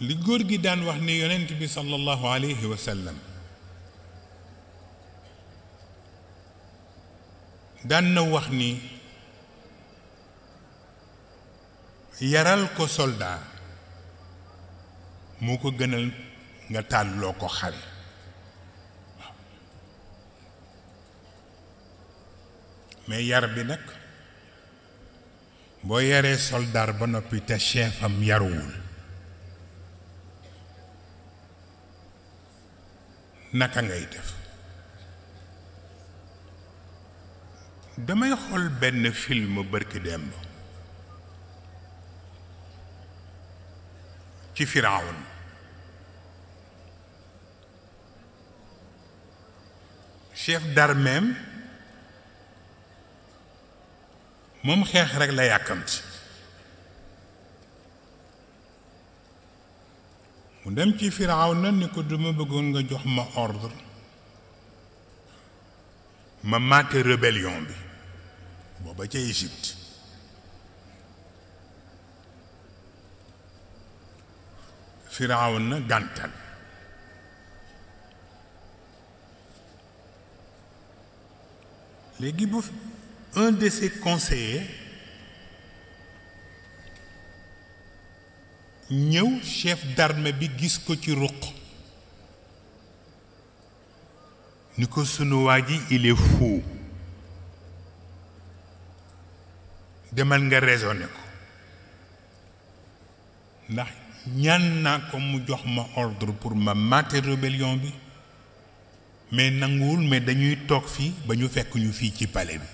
li góor gi daan wax ni yonent bi sallallahu alayhi wa sallam daan na wax ni yaral ko soldat moo ko gënal nga tàlloo ko xare mais yar bi nag boo yaree soldat ba noppi te chef am yaruwul naka ngay def damay xool benn film bërki démb ci Firawun chef d'armée moom xeex rek la yàkkamti mu dem ci Firawna ni ko duma bëggoon nga jox ma ordre ma maate rébellion bi booba ca Égypte Firawna gàntal léegi bu un de ses conseillers ñëw chef d'armée bi gis ko ci ruq ni ko sunu waa ji il est fou demal nga raisonné ko ndax ñaan naa ko mu jox ma ordre pour ma mater rébellion bi mais nanguwul mais dañuy toog fii ba ñu fekk ñu fii ci palais bi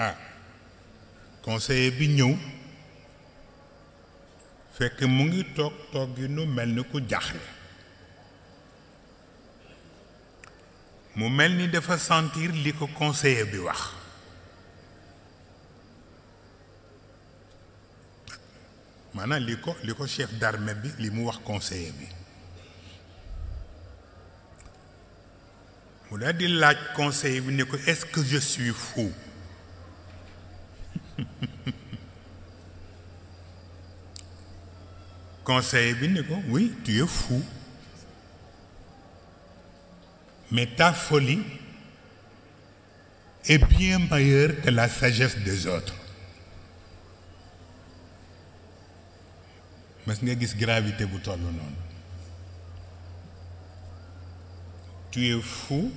ah conseiller bi ñëw fekk mu ngi toog gi nu mel ni ku jaxle mu mel ni dafa sentir li ko conseiller bi wax maanaam li ko chef d'armée bi li mu wax conseiller bi mu daal di laaj conseiller bi ni ko est-ce que je suis fou conseiller bi ni ko oui tu es fou mais ta folie est bien meilleure que la sagesse des autres mas nga gis gravité bu toll noonu tu es fou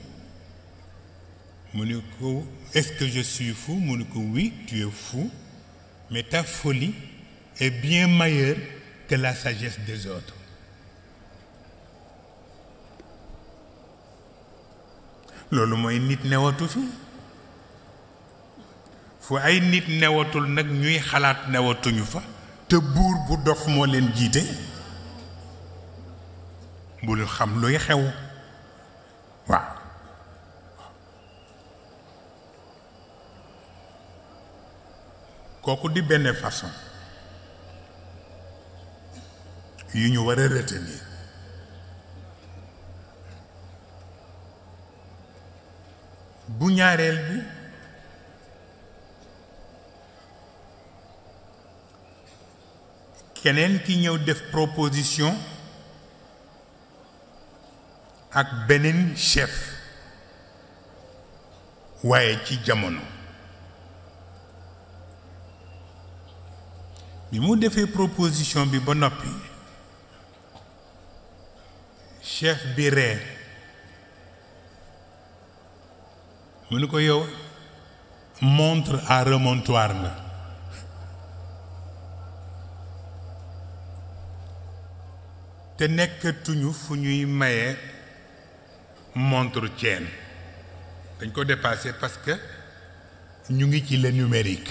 mu ni ko est-ce que je suis fou mu ni ko oui tu es fou mais ta folie est bien meilleure que la sagesse des autres loolu mooy nit newatu fi fu ay nit newatul nag ñuy xalaat newatuñu fa te buur bu dof moo leen jiite bul xam luy xew waaw kooku di benn façon yu ñu war a retenir bu ñaareel bi keneen ki ñëw def proposition ak beneen chef waaye ci jamono bi mu defee proposition bi ba noppi chef bi ree mu ni ko yow montre à remontoir nga te nekkatuñu fu ñuy maye montre chaîne dañ ko dépassé parce que ñu ngi ci le numérique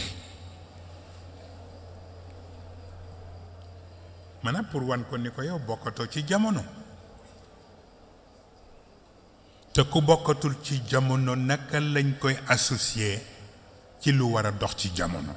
maanaam pour wan ko ni ko yow bokkatoo ci jamono te ku bokkatul ci jamono naka lañ koy associer ci lu war a dox ci jamono